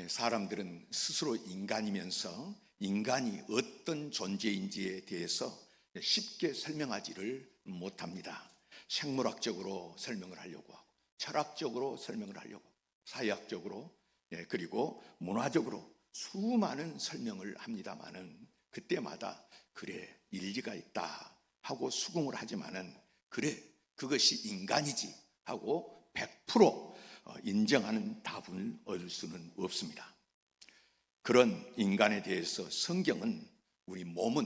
사람들은 스스로 인간이면서 인간이 어떤 존재인지에 대해서 쉽게 설명하지를 못합니다. 생물학적으로 설명을 하려고 하고, 철학적으로 설명을 하려고 하고, 사회학적으로, 그리고 문화적으로 수많은 설명을 합니다마는 그때마다 그래 일리가 있다 하고 수긍을 하지만은 그래 그것이 인간이지 하고 100% 인정하는 답을 얻을 수는 없습니다. 그런 인간에 대해서 성경은 우리 몸은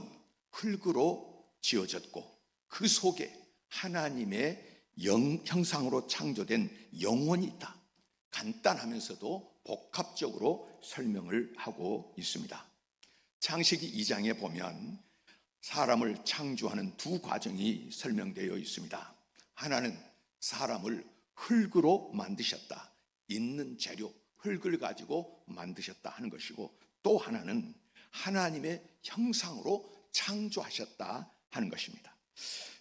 흙으로 지어졌고 그 속에 하나님의 형상으로 창조된 영혼이 있다. 간단하면서도 복합적으로 설명을 하고 있습니다. 창세기 2장에 보면 사람을 창조하는 두 과정이 설명되어 있습니다. 하나는 사람을 흙으로 만드셨다. 있는 재료, 흙을 가지고 만드셨다 하는 것이고, 또 하나는 하나님의 형상으로 창조하셨다 하는 것입니다.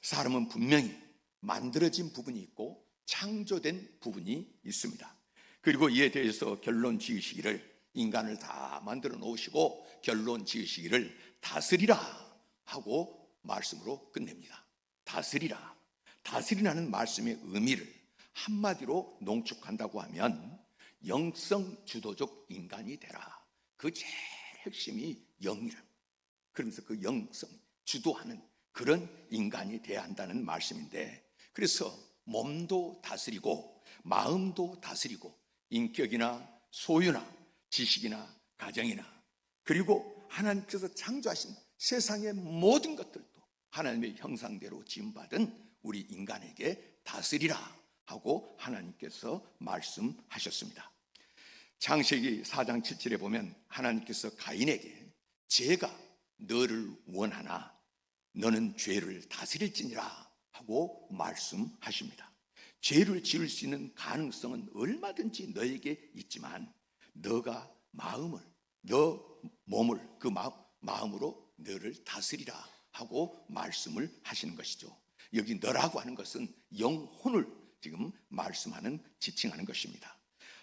사람은 분명히 만들어진 부분이 있고 창조된 부분이 있습니다. 그리고 이에 대해서 결론 지으시기를, 인간을 다 만들어 놓으시고 결론 지으시기를 다스리라 하고 말씀으로 끝냅니다. 다스리라. 다스리라는 말씀의 의미를 한마디로 농축한다고 하면 영성 주도적 인간이 되라. 그 제일 핵심이 영이라. 그러면서 그 영성 주도하는 그런 인간이 돼야 한다는 말씀인데, 그래서 몸도 다스리고 마음도 다스리고 인격이나 소유나 지식이나 가정이나 그리고 하나님께서 창조하신 세상의 모든 것들도 하나님의 형상대로 지음받은 우리 인간에게 다스리라 하고 하나님께서 말씀하셨습니다. 창세기 4장 7절에 보면 하나님께서 가인에게 제가 너를 원하나 너는 죄를 다스릴지니라 하고 말씀하십니다. 죄를 지을 수 있는 가능성은 얼마든지 너에게 있지만 너가 마음을, 너 몸을 그 마음으로 너를 다스리라 하고 말씀을 하시는 것이죠. 여기 너라고 하는 것은 영혼을 지금 말씀하는, 지칭하는 것입니다.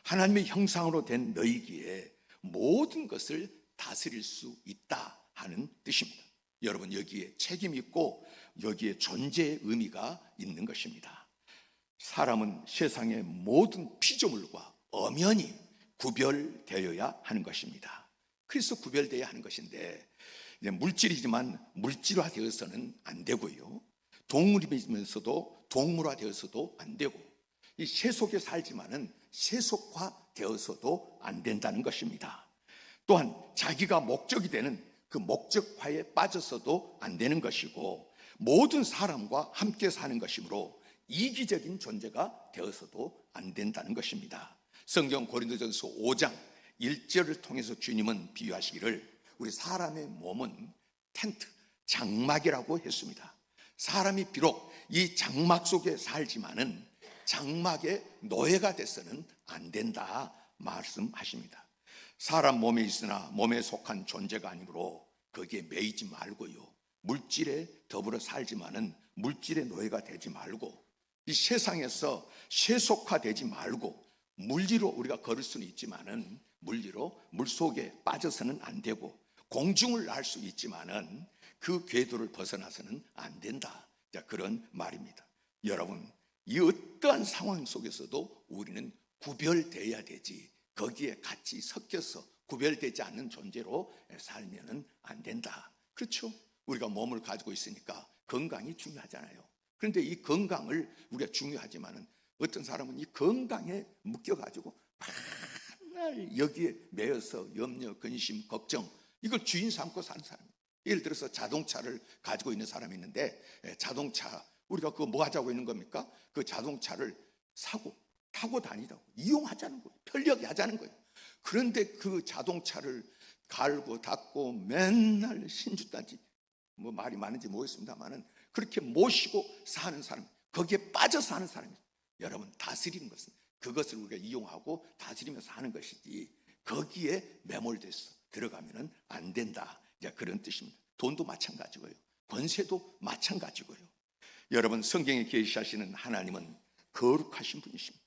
하나님의 형상으로 된 너희기에 모든 것을 다스릴 수 있다 하는 뜻입니다. 여러분, 여기에 책임이 있고 여기에 존재의 의미가 있는 것입니다. 사람은 세상의 모든 피조물과 엄연히 구별되어야 하는 것입니다. 그래서 구별되어야 하는 것인데, 물질이지만 물질화되어서는 안 되고요, 동물이면서도 동물화되어서도 안 되고, 이 세속에 살지만은 세속화되어서도 안 된다는 것입니다. 또한 자기가 목적이 되는 그 목적화에 빠져서도 안 되는 것이고, 모든 사람과 함께 사는 것이므로 이기적인 존재가 되어서도 안 된다는 것입니다. 성경 고린도전서 5장 1절을 통해서 주님은 비유하시기를 우리 사람의 몸은 텐트, 장막이라고 했습니다. 사람이 비록 이 장막 속에 살지만은 장막의 노예가 돼서는 안 된다 말씀하십니다. 사람 몸에 있으나 몸에 속한 존재가 아니므로 거기에 매이지 말고요, 물질에 더불어 살지만은 물질의 노예가 되지 말고, 이 세상에서 세속화되지 말고, 물리로 우리가 걸을 수는 있지만은 물리로 물속에 빠져서는 안 되고, 공중을 날 수 있지만은 그 궤도를 벗어나서는 안 된다. 자, 그런 말입니다. 여러분, 이 어떠한 상황 속에서도 우리는 구별되어야 되지, 거기에 같이 섞여서 구별되지 않는 존재로 살면은 안 된다. 그렇죠? 우리가 몸을 가지고 있으니까 건강이 중요하잖아요. 그런데 이 건강을 우리가 중요하지만은 어떤 사람은 이 건강에 묶여가지고 맨날 여기에 매여서 염려, 근심, 걱정, 이걸 주인 삼고 사는 사람이에요. 예를 들어서 자동차를 가지고 있는 사람이 있는데, 자동차 우리가 그거 뭐 하자고 있는 겁니까? 그 자동차를 사고 타고 다니자고, 이용하자는 거예요. 편리하게 하자는 거예요. 그런데 그 자동차를 갈고 닦고 맨날 신주단지, 뭐 말이 많은지 모르겠습니다만은 그렇게 모시고 사는 사람, 거기에 빠져 사는 사람이에요. 여러분, 다스리는 것은 그것을 우리가 이용하고 다스리면서 하는 것이지 거기에 매몰돼서 들어가면은 안 된다. 그런 뜻입니다. 돈도 마찬가지고요, 권세도 마찬가지고요. 여러분, 성경에 계시하시는 하나님은 거룩하신 분이십니다.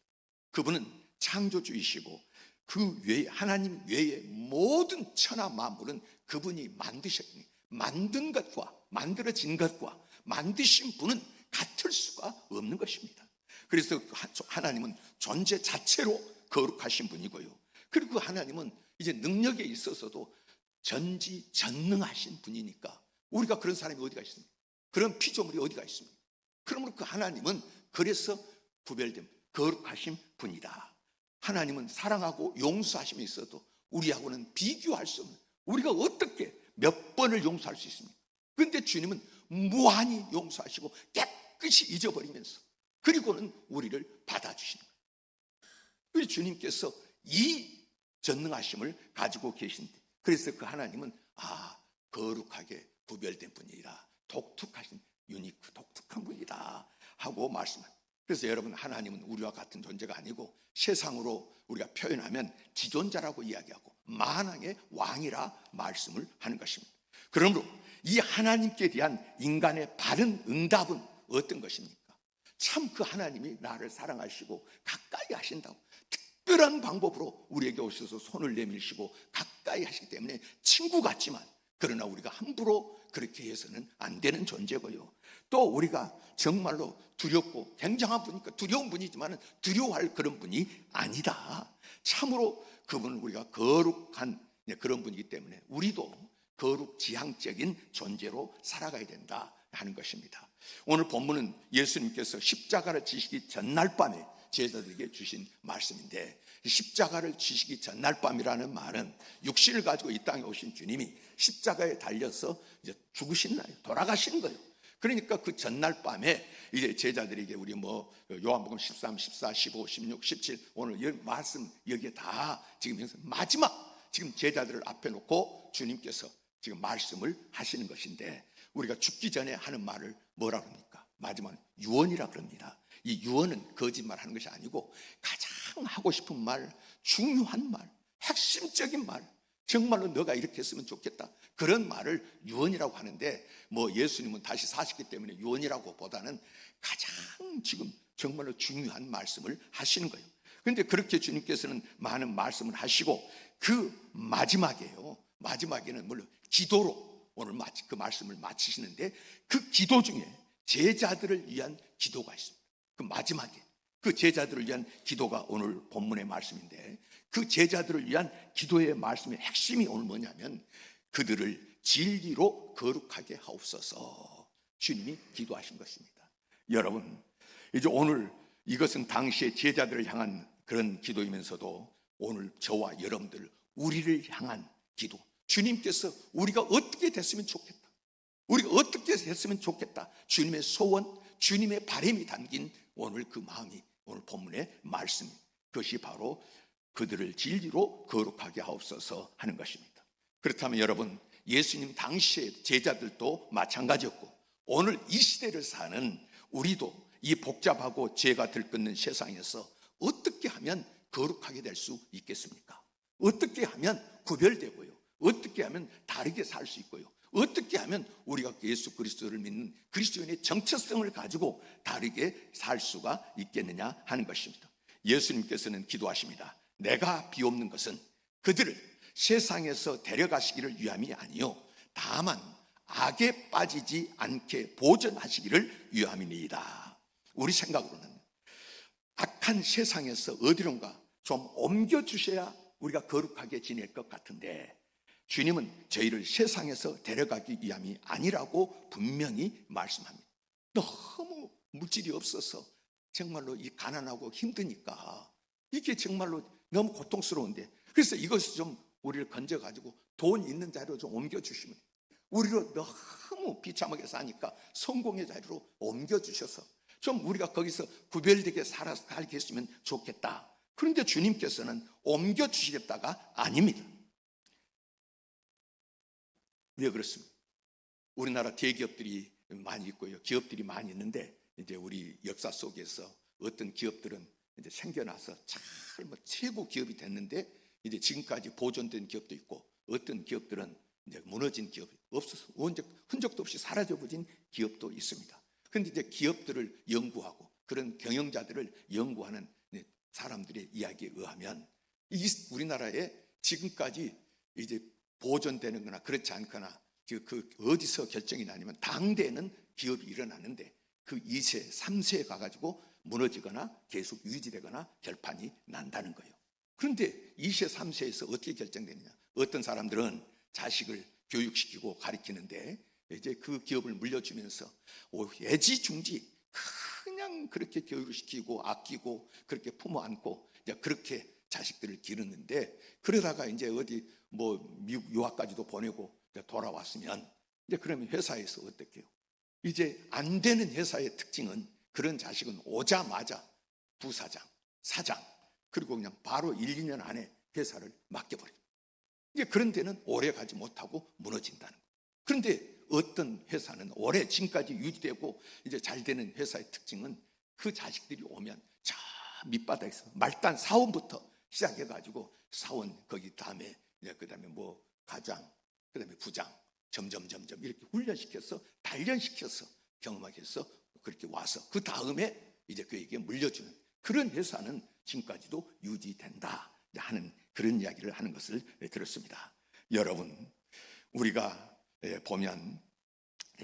그분은 창조주이시고 그 외에, 하나님 외에 모든 천하 만물은 그분이 만드셨으니 만든 것과 만들어진 것과 만드신 분은 같을 수가 없는 것입니다. 그래서 하나님은 존재 자체로 거룩하신 분이고요. 그리고 하나님은 이제 능력에 있어서도 전지전능하신 분이니까 우리가 그런 사람이 어디가 있습니까? 그런 피조물이 어디가 있습니까? 그러므로 그 하나님은 그래서 구별된 거룩하신 분이다. 하나님은 사랑하고 용서하심이 있어도 우리하고는 비교할 수 없는, 우리가 어떻게 몇 번을 용서할 수 있습니까? 그런데 주님은 무한히 용서하시고 깨끗이 잊어버리면서 그리고는 우리를 받아주시는 거예요. 우리 주님께서 이 전능하심을 가지고 계신데, 그래서 그 하나님은 거룩하게 구별된 분이라, 독특하신 유니크 독특한 분이다 하고 말씀합니다. 그래서 여러분, 하나님은 우리와 같은 존재가 아니고 세상으로 우리가 표현하면 지존자라고 이야기하고 만왕의 왕이라 말씀을 하는 것입니다. 그러므로 이 하나님께 대한 인간의 바른 응답은 어떤 것입니까? 참 그 하나님이 나를 사랑하시고 가까이 하신다고 특별한 방법으로 우리에게 오셔서 손을 내밀시고 가까이 하시기 때문에 친구 같지만, 그러나 우리가 함부로 그렇게 해서는 안 되는 존재고요. 또 우리가 정말로 두렵고 굉장한 분이니까 두려운 분이지만 두려워할 그런 분이 아니다. 참으로 그분은 우리가 거룩한 그런 분이기 때문에 우리도 거룩지향적인 존재로 살아가야 된다 하는 것입니다. 오늘 본문은 예수님께서 십자가를 지시기 전날 밤에 제자들에게 주신 말씀인데, 십자가를 지시기 전날 밤이라는 말은 육신을 가지고 이 땅에 오신 주님이 십자가에 달려서 이제 죽으신 날, 돌아가시는 거예요. 그러니까 그 전날 밤에 이제 제자들에게 우리 요한복음 13, 14, 15, 16, 17 오늘 이 말씀 여기에 다 지금 마지막 지금 제자들을 앞에 놓고 주님께서 지금 말씀을 하시는 것인데, 우리가 죽기 전에 하는 말을 뭐라 그럽니까? 마지막 유언이라 그럽니다. 이 유언은 거짓말하는 것이 아니고 가장 하고 싶은 말, 중요한 말, 핵심적인 말, 정말로 너가 이렇게 했으면 좋겠다, 그런 말을 유언이라고 하는데, 예수님은 다시 사셨기 때문에 유언이라고 보다는 가장 지금 정말로 중요한 말씀을 하시는 거예요. 그런데 그렇게 주님께서는 많은 말씀을 하시고 그 마지막에는 물론 기도로 오늘 그 말씀을 마치시는데, 그 기도 중에 제자들을 위한 기도가 있습니다. 그 마지막에 그 제자들을 위한 기도가 오늘 본문의 말씀인데, 그 제자들을 위한 기도의 말씀의 핵심이 오늘 뭐냐면, 그들을 진리로 거룩하게 하옵소서, 주님이 기도하신 것입니다. 여러분, 이제 오늘 이것은 당시의 제자들을 향한 그런 기도이면서도 오늘 저와 여러분들, 우리를 향한 기도, 주님께서 우리가 어떻게 됐으면 좋겠다, 우리가 어떻게 됐으면 좋겠다, 주님의 소원, 주님의 바람이 담긴 오늘 그 마음이 오늘 본문의 말씀, 그것이 바로 그들을 진리로 거룩하게 하옵소서 하는 것입니다. 그렇다면 여러분, 예수님 당시의 제자들도 마찬가지였고 오늘 이 시대를 사는 우리도 이 복잡하고 죄가 들끓는 세상에서 어떻게 하면 거룩하게 될 수 있겠습니까? 어떻게 하면 구별되고요, 어떻게 하면 다르게 살 수 있고요, 어떻게 하면 우리가 예수 그리스도를 믿는 그리스도인의 정체성을 가지고 다르게 살 수가 있겠느냐 하는 것입니다. 예수님께서는 기도하십니다. 내가 비옵는 것은 그들을 세상에서 데려가시기를 위함이 아니요 다만 악에 빠지지 않게 보전하시기를 위함이니이다. 우리 생각으로는 악한 세상에서 어디론가 좀 옮겨주셔야 우리가 거룩하게 지낼 것 같은데, 주님은 저희를 세상에서 데려가기 위함이 아니라고 분명히 말씀합니다. 너무 물질이 없어서 정말로 이 가난하고 힘드니까 이게 정말로 너무 고통스러운데, 그래서 이것을 좀 우리를 건져가지고 돈 있는 자리로 좀 옮겨주시면, 우리로 너무 비참하게 사니까 성공의 자리로 옮겨주셔서 좀 우리가 거기서 구별되게 살게 했으면 좋겠다. 그런데 주님께서는 옮겨주시겠다가 아닙니다. 왜 그렇습니까? 우리나라 대기업들이 많이 있고요, 기업들이 많이 있는데, 이제 우리 역사 속에서 어떤 기업들은 이제 생겨나서 잘 최고 기업이 됐는데 이제 지금까지 보존된 기업도 있고, 어떤 기업들은 이제 무너진 기업이 없어서 흔적도 없이 사라져버린 기업도 있습니다. 그런데 이제 기업들을 연구하고 그런 경영자들을 연구하는 사람들의 이야기에 의하면 이 우리나라에 지금까지 이제 보존되는 거나 그렇지 않거나 그 어디서 결정이 나냐면 당대에는 기업이 일어나는데 그 2세, 3세에 가가지고 무너지거나 계속 유지되거나 결판이 난다는 거예요. 그런데 2세, 3세에서 어떻게 결정되느냐? 어떤 사람들은 자식을 교육시키고 가르치는데 이제 그 기업을 물려주면서 애지중지 그냥 그렇게 교육을 시키고 아끼고 그렇게 품어 안고 이제 그렇게 자식들을 기르는데, 그러다가 이제 어디 뭐 미국 유학까지도 보내고 돌아왔으면 이제 그러면 회사에서 어떻게 해요? 이제 안 되는 회사의 특징은 그런 자식은 오자마자 부사장, 사장, 그리고 그냥 바로 1, 2년 안에 회사를 맡겨버려요. 이제 그런 데는 오래 가지 못하고 무너진다는 거예요. 그런데 어떤 회사는 오래 지금까지 유지되고 이제 잘 되는 회사의 특징은 그 자식들이 오면 저 밑바닥에서 말단 사원부터 시작해가지고 사원 거기 다음에 그다음에 뭐 과장, 그다음에 부장 점점 이렇게 훈련시켜서 단련시켜서 경험하게 해서 그렇게 와서 그 다음에 이제 그에게 물려주는 그런 회사는 지금까지도 유지된다 하는 그런 이야기를 하는 것을 들었습니다. 여러분, 우리가 보면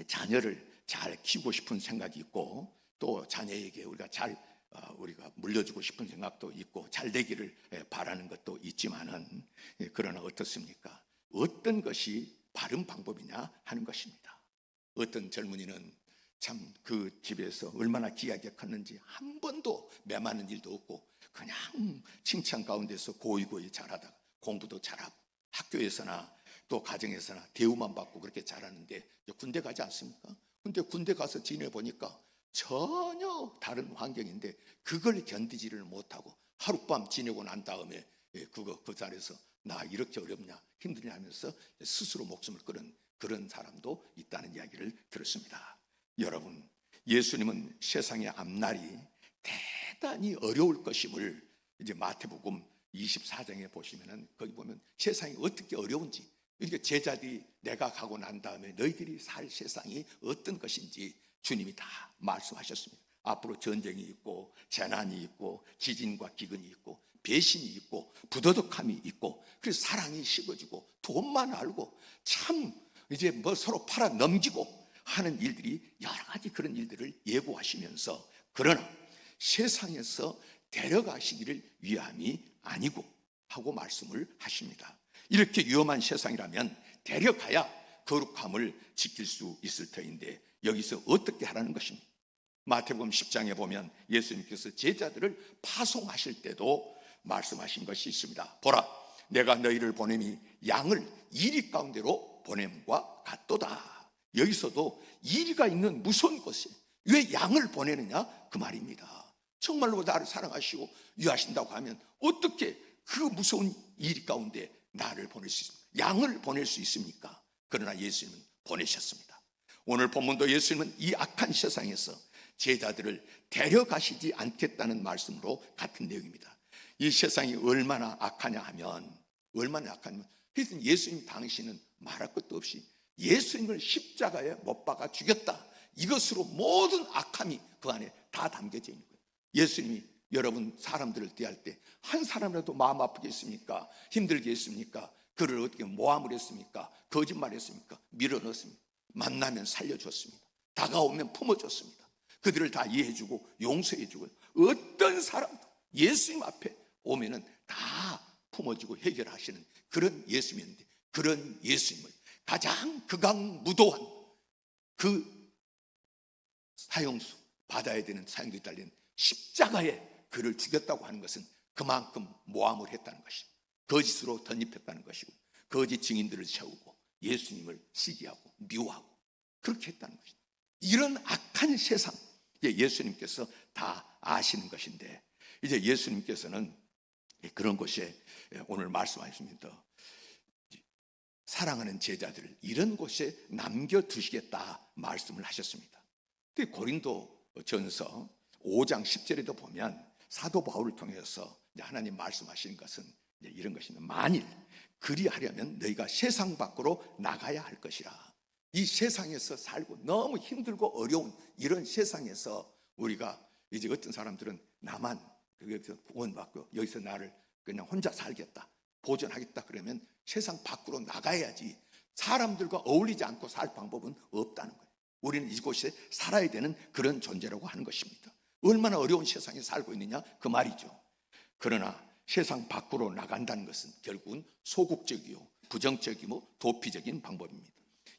자녀를 잘 키우고 싶은 생각이 있고 또 자녀에게 우리가 물려주고 싶은 생각도 있고 잘 되기를 바라는 것도 있지만은, 그러나 어떻습니까? 어떤 것이 바른 방법이냐 하는 것입니다. 어떤 젊은이는 참 그 집에서 얼마나 귀하게 컸는지 한 번도 매맞는 일도 없고 그냥 칭찬 가운데서 고이고이 자라다가 공부도 잘하고 학교에서나 또 가정에서나 대우만 받고 그렇게 자라는데 군대 가지 않습니까? 근데 군대 가서 지내보니까 전혀 다른 환경인데 그걸 견디지를 못하고 하룻밤 지내고 난 다음에 그 자리에서 나 이렇게 어렵냐 힘드냐 하면서 스스로 목숨을 끊은 그런 사람도 있다는 이야기를 들었습니다. 여러분, 예수님은 세상의 앞날이 대단히 어려울 것임을 이제 마태복음 24장에 보시면은 거기 보면 세상이 어떻게 어려운지, 이렇게 제자들이 내가 가고 난 다음에 너희들이 살 세상이 어떤 것인지 주님이 다 말씀하셨습니다. 앞으로 전쟁이 있고 재난이 있고 지진과 기근이 있고 배신이 있고 부도덕함이 있고 그래서 사랑이 식어지고 돈만 알고 참 이제 뭐 서로 팔아 넘기고 하는 일들이 여러 가지 그런 일들을 예고하시면서, 그러나 세상에서 데려가시기를 위함이 아니고 하고 말씀을 하십니다. 이렇게 위험한 세상이라면 데려가야 거룩함을 지킬 수 있을 터인데 여기서 어떻게 하라는 것입니까? 마태복음 10장에 보면 예수님께서 제자들을 파송하실 때도 말씀하신 것이 있습니다. 보라, 내가 너희를 보내니 양을 이리 가운데로 보냄과 같도다. 여기서도 이리가 있는 무서운 곳에 왜 양을 보내느냐 그 말입니다. 정말로 나를 사랑하시고 위하신다고 하면 어떻게 그 무서운 이리 가운데 나를 보낼 수 있습니까? 양을 보낼 수 있습니까? 그러나 예수님은 보내셨습니다. 오늘 본문도 예수님은 이 악한 세상에서 제자들을 데려가시지 않겠다는 말씀으로 같은 내용입니다. 이 세상이 얼마나 악하냐 하면 그래서 예수님 당신은 말할 것도 없이 예수님을 십자가에 못 박아 죽였다. 이것으로 모든 악함이 그 안에 다 담겨져 있는 거예요. 예수님이 여러분 사람들을 대할 때 한 사람이라도 마음 아프게 했습니까? 힘들게 했습니까? 그를 어떻게 모함을 했습니까? 거짓말했습니까? 밀어넣습니까? 만나면 살려줬습니다. 다가오면 품어줬습니다. 그들을 다 이해해주고 용서해주고, 어떤 사람도 예수님 앞에 오면은 다 품어주고 해결하시는 그런 예수님인데, 그런 예수님을 가장 극악무도한 그 사형수 받아야 되는 사형들이 달린 십자가에 그를 죽였다고 하는 것은 그만큼 모함을 했다는 것이고 거짓으로 덧입혔다는 것이고 거짓 증인들을 세우고 예수님을 시기하고 미워하고 그렇게 했다는 것입니다. 이런 악한 세상 예수님께서 다 아시는 것인데, 이제 예수님께서는 그런 곳에 오늘 말씀하십니다. 사랑하는 제자들을 이런 곳에 남겨두시겠다 말씀을 하셨습니다. 고린도 전서 5장 10절에도 보면 사도 바울을 통해서 하나님 말씀하시는 것은 이런 것입니다. 만일 그리하려면 너희가 세상 밖으로 나가야 할 것이라. 이 세상에서 살고 너무 힘들고 어려운 이런 세상에서 우리가 이제 어떤 사람들은 나만 여기서 구원받고 여기서 나를 그냥 혼자 살겠다, 보존하겠다 그러면 세상 밖으로 나가야지 사람들과 어울리지 않고 살 방법은 없다는 거예요. 우리는 이곳에 살아야 되는 그런 존재라고 하는 것입니다. 얼마나 어려운 세상에 살고 있느냐 그 말이죠. 그러나 세상 밖으로 나간다는 것은 결국은 소극적이요 부정적이고 도피적인 방법입니다.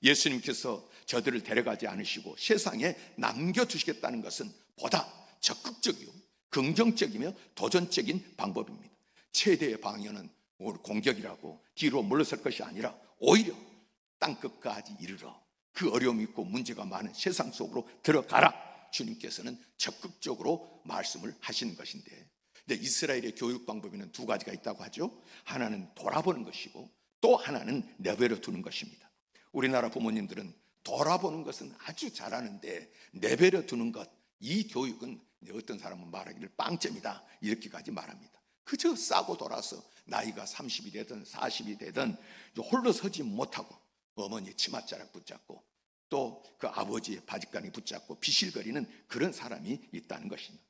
예수님께서 저들을 데려가지 않으시고 세상에 남겨두시겠다는 것은 보다 적극적이요 긍정적이며 도전적인 방법입니다. 최대의 방향은 공격이라고 뒤로 물러설 것이 아니라 오히려 땅끝까지 이르러 그 어려움이 있고 문제가 많은 세상 속으로 들어가라, 주님께서는 적극적으로 말씀을 하시는 것인데, 근데 이스라엘의 교육 방법에는 두 가지가 있다고 하죠. 하나는 돌아보는 것이고 또 하나는 내버려 두는 것입니다. 우리나라 부모님들은 돌아보는 것은 아주 잘하는데 내버려 두는 것, 이 교육은 어떤 사람은 말하기를 빵점이다 이렇게까지 말합니다. 그저 싸고 돌아서 나이가 30이 되든 40이 되든 홀로 서지 못하고 어머니 치맛자락 붙잡고 또 그 아버지의 바짓가니 붙잡고 비실거리는 그런 사람이 있다는 것입니다.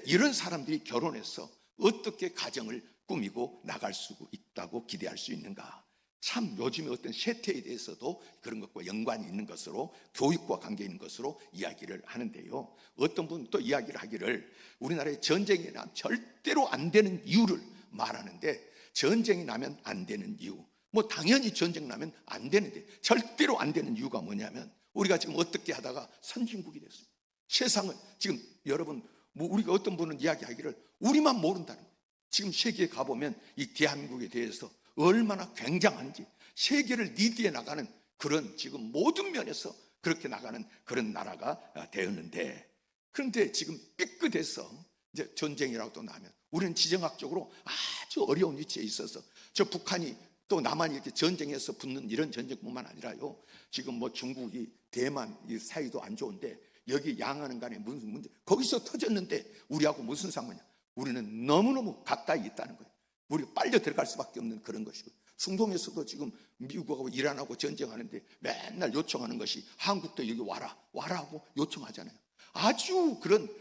이런 사람들이 결혼해서 어떻게 가정을 꾸미고 나갈 수 있다고 기대할 수 있는가? 참 요즘에 어떤 세태에 대해서도 그런 것과 연관이 있는 것으로, 교육과 관계 있는 것으로 이야기를 하는데요. 어떤 분은 또 이야기를 하기를 우리나라에 전쟁이 나면 절대로 안 되는 이유를 말하는데, 전쟁이 나면 안 되는 이유, 뭐 당연히 전쟁 나면 안 되는데 절대로 안 되는 이유가 뭐냐면, 우리가 지금 어떻게 하다가 선진국이 됐습니다. 세상을 지금 여러분, 뭐 우리가 어떤 분은 이야기하기를 우리만 모른다는 거예요. 지금 세계에 가보면 이 대한민국에 대해서 얼마나 굉장한지, 세계를 리드해 나가는 그런, 지금 모든 면에서 그렇게 나가는 그런 나라가 되었는데, 그런데 지금 삐끗해서 이제 전쟁이라고 나면 우리는 지정학적으로 아주 어려운 위치에 있어서, 저 북한이 또 남한이 이렇게 전쟁에서 붙는 이런 전쟁뿐만 아니라요, 지금 뭐 중국이 대만 이 사이도 안 좋은데 여기 양하는 간에 무슨 문제, 거기서 터졌는데 우리하고 무슨 상관이냐. 우리는 너무너무 가까이 있다는 거예요. 우리가 빨려 들어갈 수밖에 없는 그런 것이고, 중동에서도 지금 미국하고 이란하고 전쟁하는데 맨날 요청하는 것이 한국도 여기 와라 하고 요청하잖아요. 아주 그런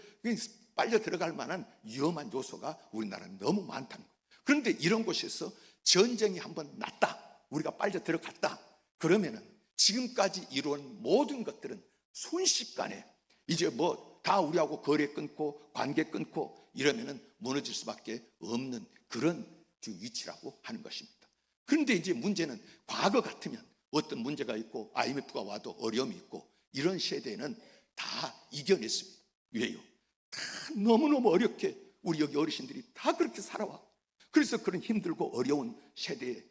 빨려 들어갈 만한 위험한 요소가 우리나라는 너무 많다는 거예요. 그런데 이런 곳에서 전쟁이 한번 났다, 우리가 빨려 들어갔다 그러면은 지금까지 이루어진 모든 것들은 순식간에 이제 뭐 다 우리하고 거래 끊고 관계 끊고 이러면은 무너질 수밖에 없는 그런 위치라고 하는 것입니다. 그런데 이제 문제는, 과거 같으면 어떤 문제가 있고 IMF가 와도 어려움이 있고 이런 세대는 다 이겨냈습니다. 왜요? 다 너무너무 어렵게 우리 여기 어르신들이 다 그렇게 살아왔고, 그래서 그런 힘들고 어려운 세대에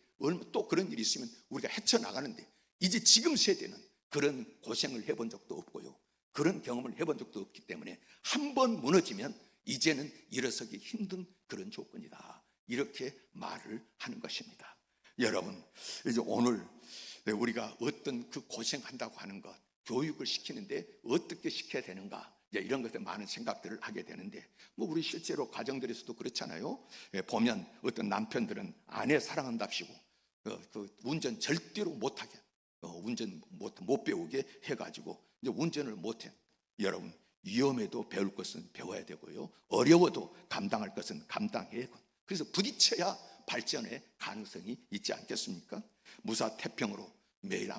또 그런 일이 있으면 우리가 헤쳐나가는데, 이제 지금 세대는 그런 고생을 해본 적도 없고요, 그런 경험을 해본 적도 없기 때문에 한 번 무너지면 이제는 일어서기 힘든 그런 조건이다, 이렇게 말을 하는 것입니다. 여러분, 이제 오늘 우리가 어떤 그 고생한다고 하는 것, 교육을 시키는데 어떻게 시켜야 되는가, 이런 것에 많은 생각들을 하게 되는데, 뭐 우리 실제로 가정들에서도 그렇잖아요. 보면 어떤 남편들은 아내 사랑한답시고 그 운전 절대로 못하게, 운전 못 배우게 해가지고 이제 운전을 못해. 여러분, 위험해도 배울 것은 배워야 되고요, 어려워도 감당할 것은 감당해야 되고, 그래서 부딪혀야 발전의 가능성이 있지 않겠습니까? 무사태평으로 매일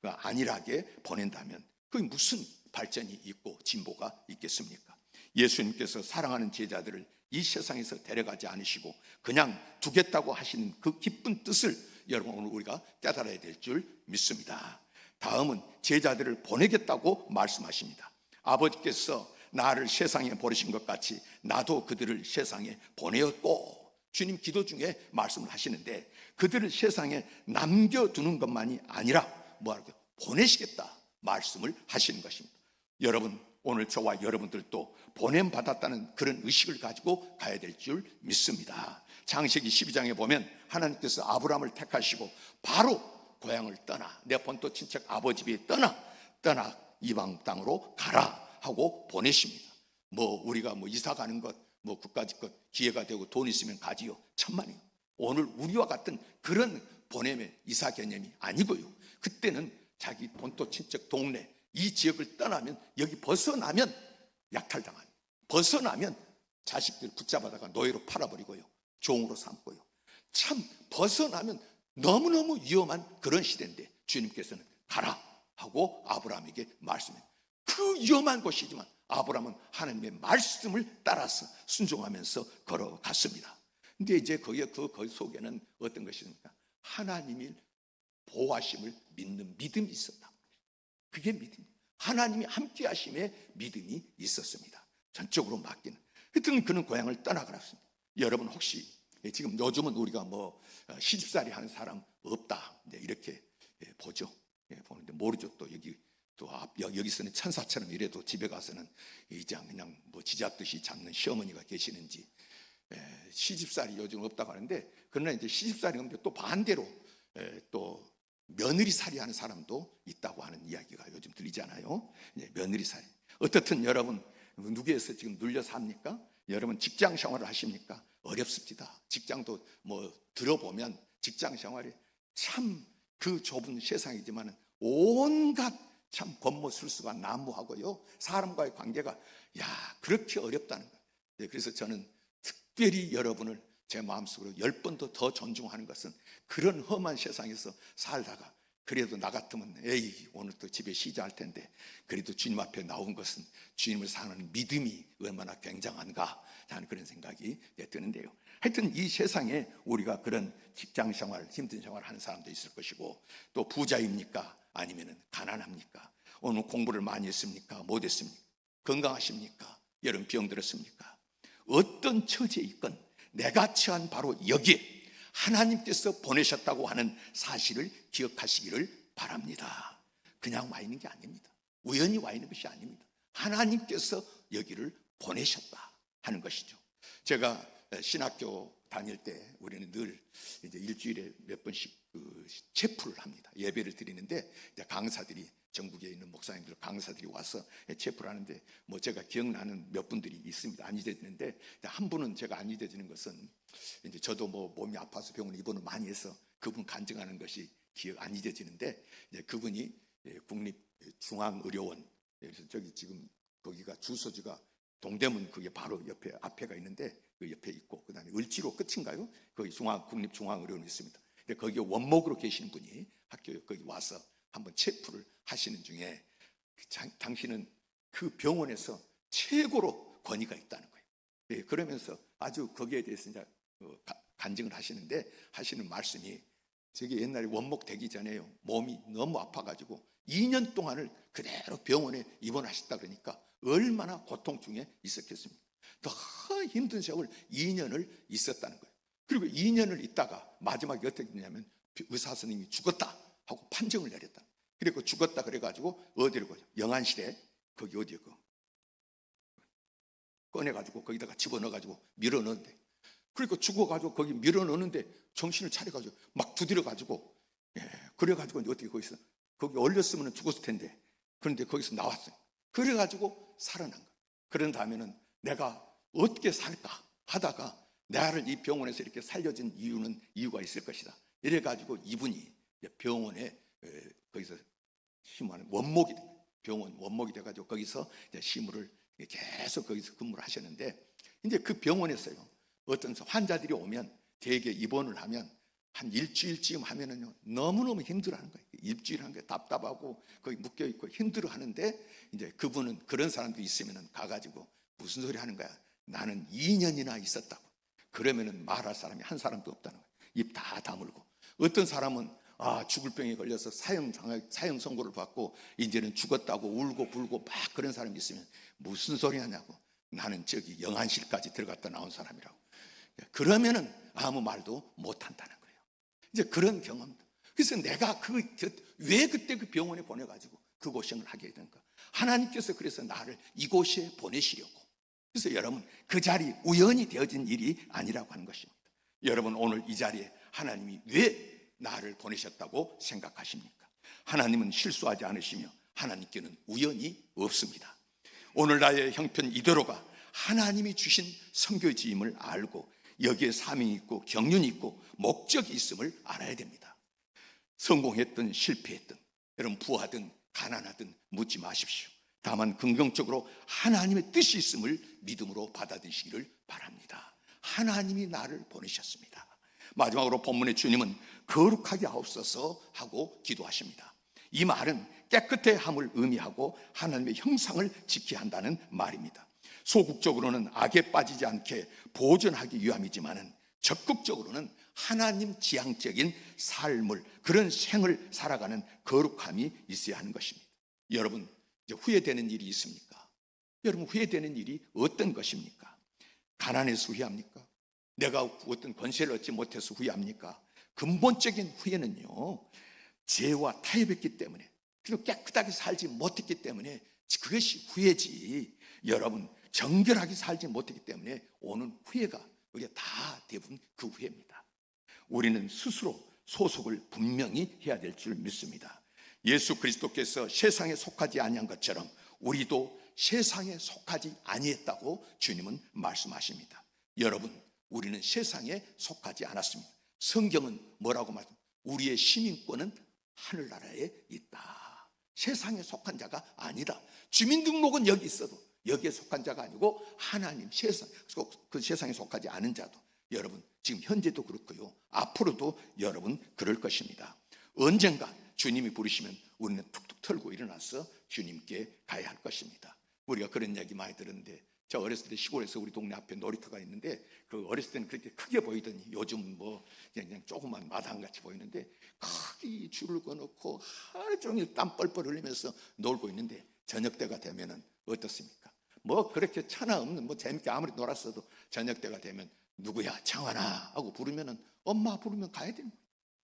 안일하게 보낸다면 그게 무슨 발전이 있고 진보가 있겠습니까? 예수님께서 사랑하는 제자들을 이 세상에서 데려가지 않으시고 그냥 두겠다고 하시는 그 기쁜 뜻을 여러분 오늘 우리가 깨달아야 될 줄 믿습니다. 다음은 제자들을 보내겠다고 말씀하십니다. 아버지께서 나를 세상에 보내신 것 같이 나도 그들을 세상에 보내었고, 주님 기도 중에 말씀을 하시는데, 그들을 세상에 남겨두는 것만이 아니라 뭐라고요? 보내시겠다 말씀을 하시는 것입니다. 여러분, 오늘 저와 여러분들도 보냄받았다는 그런 의식을 가지고 가야 될 줄 믿습니다. 창세기 12장에 보면 하나님께서 아브라함을 택하시고 바로 고향을 떠나, 내 본토 친척 아버지 집에 떠나 이방 땅으로 가라 하고 보내십니다. 뭐 우리가 뭐 이사 가는 것, 뭐 그까짓 것 기회가 되고 돈 있으면 가지요, 천만이요. 오늘 우리와 같은 그런 보냄의 이사 개념이 아니고요, 그때는 자기 본토 친척 동네 이 지역을 떠나면, 여기 벗어나면 약탈당하는, 벗어나면 자식들 붙잡아다가 노예로 팔아버리고요, 종으로 삼고요. 참 벗어나면 너무너무 위험한 그런 시대인데 주님께서는 가라 하고 아브라함에게 말씀해요. 그 위험한 곳이지만 아브라함은 하나님의 말씀을 따라서 순종하면서 걸어갔습니다. 근데 이제 거기 속에는 어떤 것입니까? 하나님이 보호하심을 믿는 믿음이 있었다. 그게 믿음이에요. 하나님이 함께 하심의 믿음이 있었습니다. 전적으로 맡기는. 하여튼 그는 고향을 떠나가았습니다. 여러분 혹시 지금 요즘은 우리가 시집살이 하는 사람 없다 이렇게 보죠. 보는데 모르죠. 또 여기서는 천사처럼 이래도 집에 가서는 이제 그냥 지잡듯이 잡는 시어머니가 계시는지 시집살이 요즘 없다고 하는데, 그러나 이제 시집살이 없는데 또 반대로 또 며느리살이 하는 사람도 있다고 하는 이야기가 요즘 들리잖아요. 며느리살이. 어떻든 여러분 누구에서 지금 눌려 삽니까? 여러분 직장 생활을 하십니까? 어렵습니다. 직장도 들어보면 직장 생활이 참 그 좁은 세상이지만 온갖 참 권모술수가 난무하고요. 사람과의 관계가 그렇게 어렵다는 거예요. 그래서 저는 특별히 여러분을 제 마음속으로 10번도 더 존중하는 것은, 그런 험한 세상에서 살다가 그래도 나 같으면 오늘 또 집에 쉬자 할 텐데 그래도 주님 앞에 나온 것은 주님을 사는 믿음이 얼마나 굉장한가 하는 그런 생각이 드는데요. 하여튼 이 세상에 우리가 그런 직장 생활, 힘든 생활 하는 사람도 있을 것이고, 또 부자입니까? 아니면 가난합니까? 오늘 공부를 많이 했습니까? 못했습니까? 건강하십니까? 여러분 병 들었습니까? 어떤 처지에 있건 내가 처한 바로 여기에 하나님께서 보내셨다고 하는 사실을 기억하시기를 바랍니다. 그냥 와 있는 게 아닙니다. 우연히 와 있는 것이 아닙니다. 하나님께서 여기를 보내셨다 하는 것이죠. 제가 신학교 다닐 때 우리는 늘 이제 일주일에 몇 번씩 체프를 합니다. 예배를 드리는데 강사들이, 전국에 있는 목사님들 강사들이 와서 체프를 하는데 제가 기억나는 몇 분들이 있습니다. 안 잊어지는데 한 분은 제가 안 잊어지는 것은, 이제 저도 몸이 아파서 병원에 입원을 많이 해서 그분 간증하는 것이 기억 안 잊어지는데, 이제 그분이 국립중앙의료원, 그래서 저기 지금 거기가 주소지가 동대문, 그게 바로 옆에 앞에가 있는데 그 옆에 있고, 그다음에 을지로 끝인가요? 거기 국립중앙의료원이 있습니다. 근데 거기에 원목으로 계시는 분이 학교에 거기 와서 한번 체프를 하시는 중에 당신은 그 병원에서 최고로 권위가 있다는 거예요. 그러면서 아주 거기에 대해서 이제 간증을 하시는 말씀이, 저게 옛날에 원목 되기 전에요, 몸이 너무 아파가지고 2년 동안을 그대로 병원에 입원하셨다 그러니까 얼마나 고통 중에 있었겠습니까? 더 힘든 세월 2년을 있었다는 거예요. 그리고 2년을 있다가 마지막에 어떻게 됐냐면 의사 선생님이 죽었다 하고 판정을 내렸다. 그리고 죽었다 그래가지고 어디로 가죠? 영안실에, 거기 어디에 꺼내가지고 거기다가 집어넣어가지고 밀어넣는데, 그리고 죽어가지고 거기 밀어넣는데 정신을 차려가지고 막 두드려가지고 그래가지고 어떻게 거기 얼렸으면 죽었을 텐데, 그런데 거기서 나왔어요. 그래가지고 살아난 거예요. 그런 다음에는 내가 어떻게 살까 하다가 나를 이 병원에서 이렇게 살려준 이유가 있을 것이다. 이래가지고 이분이 병원에 거기서 심하는 원목이 돼, 병원 원목이 돼가지고 거기서 이제 시무를 계속 거기서 근무를 하셨는데, 이제 그 병원에서요, 어떤 환자들이 오면 대개 입원을 하면 한 일주일쯤 하면은요 너무너무 힘들어하는 거예요. 일주일 한 게 답답하고 거기 묶여 있고 힘들어하는데, 이제 그분은 그런 사람들이 있으면은 가가지고 무슨 소리 하는 거야? 나는 2년이나 있었다고. 그러면은 말할 사람이 한 사람도 없다는 거예요. 입 다 다물고. 어떤 사람은 죽을 병에 걸려서 사형 선고를 받고 이제는 죽었다고 울고 불고 막 그런 사람이 있으면 무슨 소리 하냐고. 나는 저기 영안실까지 들어갔다 나온 사람이라고. 그러면은 아무 말도 못 한다는 거예요. 이제 그런 경험도. 그래서 내가 왜 그때 그 병원에 보내가지고 그 고생을 하게 된가? 하나님께서 그래서 나를 이곳에 보내시려고. 그래서 여러분, 그 자리 우연히 되어진 일이 아니라고 하는 것입니다. 여러분, 오늘 이 자리에 하나님이 왜 나를 보내셨다고 생각하십니까? 하나님은 실수하지 않으시며 하나님께는 우연이 없습니다. 오늘 나의 형편 이대로가 하나님이 주신 선교지임을 알고 여기에 사명이 있고 경륜이 있고 목적이 있음을 알아야 됩니다. 성공했든 실패했든, 여러분 부하든 가난하든 묻지 마십시오. 다만 긍정적으로 하나님의 뜻이 있음을 믿음으로 받아들이시기를 바랍니다. 하나님이 나를 보내셨습니다. 마지막으로 본문의 주님은 거룩하게 하옵소서 하고 기도하십니다. 이 말은 깨끗해함을 의미하고 하나님의 형상을 지켜야 한다는 말입니다. 소극적으로는 악에 빠지지 않게 보존하기 위함이지만은 적극적으로는 하나님 지향적인 삶을, 그런 생을 살아가는 거룩함이 있어야 하는 것입니다. 여러분, 이제 후회되는 일이 있습니까? 여러분, 후회되는 일이 어떤 것입니까? 가난해서 후회합니까? 내가 어떤 권세를 얻지 못해서 후회합니까? 근본적인 후회는요, 죄와 타협했기 때문에, 그리고 깨끗하게 살지 못했기 때문에 그것이 후회지. 여러분, 정결하게 살지 못했기 때문에 오는 후회가 우리가 다 대부분 그 후회입니다. 우리는 스스로 소속을 분명히 해야 될 줄 믿습니다. 예수 그리스도께서 세상에 속하지 아니한 것처럼 우리도 세상에 속하지 아니했다고 주님은 말씀하십니다. 여러분, 우리는 세상에 속하지 않았습니다. 성경은 뭐라고 말합니까? 우리의 시민권은 하늘나라에 있다. 세상에 속한 자가 아니다. 주민등록은 여기 있어도 여기에 속한 자가 아니고 하나님 세상, 그 세상에 속하지 않은 자도, 여러분 지금 현재도 그렇고요, 앞으로도 여러분 그럴 것입니다. 언젠가 주님이 부르시면 우리는 툭툭 털고 일어나서 주님께 가야 할 것입니다. 우리가 그런 이야기 많이 들었는데, 저 어렸을 때 시골에서 우리 동네 앞에 놀이터가 있는데, 그 어렸을 때는 그렇게 크게 보이더니 요즘은 뭐 그냥 조그만 마당같이 보이는데, 크게 줄을 꺼놓고 하루 종일 땀 뻘뻘 흘리면서 놀고 있는데, 저녁 때가 되면은 어떻습니까? 뭐 그렇게 차나 없는, 뭐 재밌게 아무리 놀았어도 저녁 때가 되면 누구야 창환아 하고 부르면은 엄마 부르면 가야 되는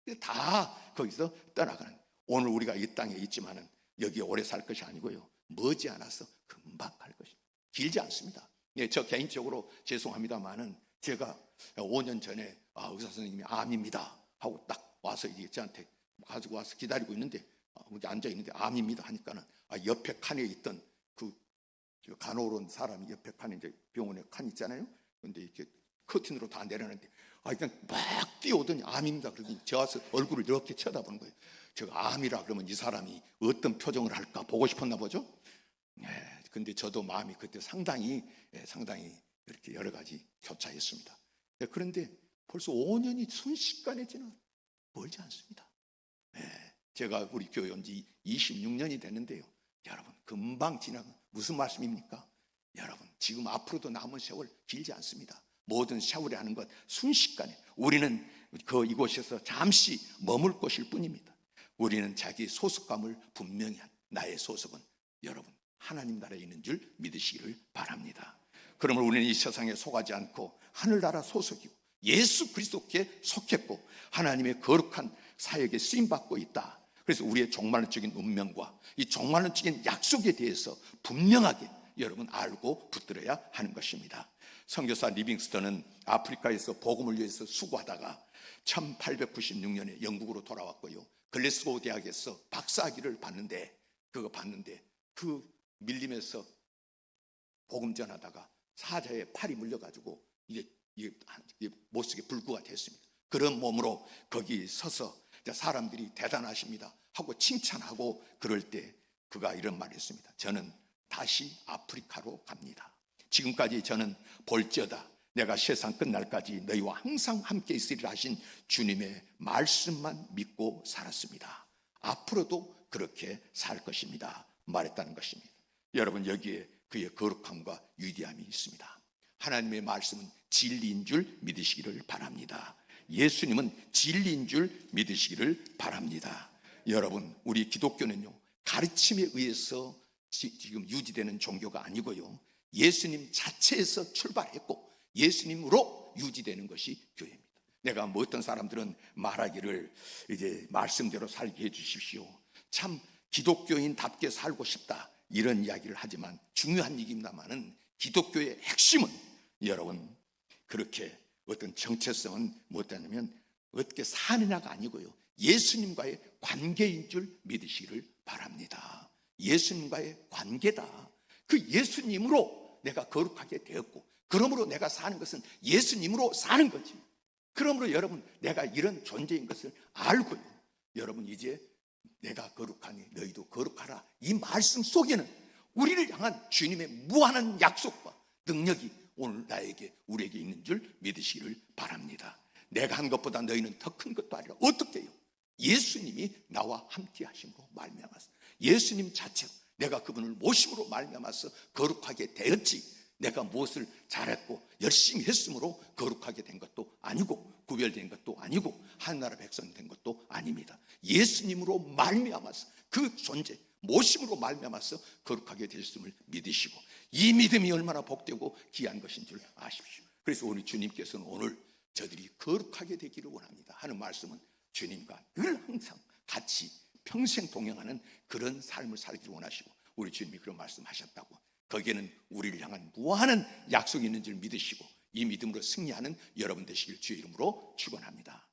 거예요. 다 거기서 떠나가는. 오늘 우리가 이 땅에 있지만은 여기 오래 살 것이 아니고요, 머지않아서 금방 갈 것입니다. 길지 않습니다. 예, 저 개인적으로 죄송합니다만은 제가 5년 전에 의사 선생님이 암입니다 하고 딱 와서 이제 저한테 가지고 와서 기다리고 있는데, 앉아 있는데 암입니다 하니까는 옆에 칸에 있던 그 간호원 사람이 옆에 칸에 이제 병원에 칸 있잖아요. 근데 이렇게 커튼으로 다 내려놨는데 그냥 막 뛰어오더니 암입니다. 그러더니 저 와서 얼굴을 이렇게 쳐다보는 거예요. 제가 암이라 그러면 이 사람이 어떤 표정을 할까 보고 싶었나 보죠. 네, 근데 저도 마음이 그때 상당히 이렇게 여러 가지 교차했습니다. 네, 그런데 벌써 5년이 순식간에 지나 멀지 않습니다. 네, 제가 우리 교회 온 지 26년이 됐는데요, 여러분 금방 지나가. 무슨 말씀입니까? 여러분 지금 앞으로도 남은 세월 길지 않습니다. 모든 세월이 하는 것 순식간에, 우리는 이곳에서 잠시 머물 것일 뿐입니다. 우리는 자기 소속감을 분명히 한, 나의 소속은 여러분 하나님 나라에 있는 줄 믿으시기를 바랍니다. 그러면 우리는 이 세상에 속하지 않고 하늘나라 소속이고 예수 그리스도께 속했고 하나님의 거룩한 사역에 쓰임받고 있다. 그래서 우리의 종말론적인 운명과 이 종말론적인 약속에 대해서 분명하게 여러분 알고 붙들어야 하는 것입니다. 선교사 리빙스턴은 아프리카에서 복음을 위해서 수고하다가 1896년에 영국으로 돌아왔고요, 글래스고 대학에서 박사학위를 받는데 그 밀림에서 복음 전하다가 사자의 팔이 물려가지고 이게 못쓰게 불구가 됐습니다. 그런 몸으로 거기 서서 사람들이 대단하십니다 하고 칭찬하고 그럴 때 그가 이런 말을 했습니다. 저는 다시 아프리카로 갑니다. 지금까지 저는 볼지어다 내가 세상 끝날까지 너희와 항상 함께 있으리라 하신 주님의 말씀만 믿고 살았습니다. 앞으로도 그렇게 살 것입니다 말했다는 것입니다. 여러분 여기에 그의 거룩함과 위대함이 있습니다. 하나님의 말씀은 진리인 줄 믿으시기를 바랍니다. 예수님은 진리인 줄 믿으시기를 바랍니다. 여러분 우리 기독교는요, 가르침에 의해서 지금 유지되는 종교가 아니고요, 예수님 자체에서 출발했고 예수님으로 유지되는 것이 교회입니다. 내가 뭐 어떤 사람들은 말하기를 이제 말씀대로 살게 해주십시오, 참 기독교인답게 살고 싶다 이런 이야기를 하지만 중요한 얘기입니다만은 기독교의 핵심은 여러분 그렇게 어떤 정체성은 뭐냐면 어떻게 사느냐가 아니고요, 예수님과의 관계인 줄 믿으시기를 바랍니다. 예수님과의 관계다. 그 예수님으로 내가 거룩하게 되었고 그러므로 내가 사는 것은 예수님으로 사는 거지. 그러므로 여러분 내가 이런 존재인 것을 알고요, 여러분 이제 내가 거룩하니 너희도 거룩하라 이 말씀 속에는 우리를 향한 주님의 무한한 약속과 능력이 오늘 나에게 우리에게 있는 줄 믿으시기를 바랍니다. 내가 한 것보다 너희는 더 큰 것도 아니라 어떻게 해요? 예수님이 나와 함께 하심으로 말미암아서, 예수님 자체로 내가 그분을 모심으로 말미암아서 거룩하게 되었지, 내가 무엇을 잘했고 열심히 했으므로 거룩하게 된 것도 아니고 구별된 것도 아니고 하나나라 백성 된 것도 아닙니다. 예수님으로 말미암아서 그 존재 모심으로 말미암아서 거룩하게 되셨음을 믿으시고, 이 믿음이 얼마나 복되고 귀한 것인 줄 아십시오. 그래서 우리 주님께서는 오늘 저들이 거룩하게 되기를 원합니다 하는 말씀은, 주님과 늘 항상 같이 평생 동행하는 그런 삶을 살기를 원하시고, 우리 주님이 그런 말씀하셨다고 거기에는 우리를 향한 무한한 약속이 있는 줄 믿으시고 이 믿음으로 승리하는 여러분 되시길 주의 이름으로 축원합니다.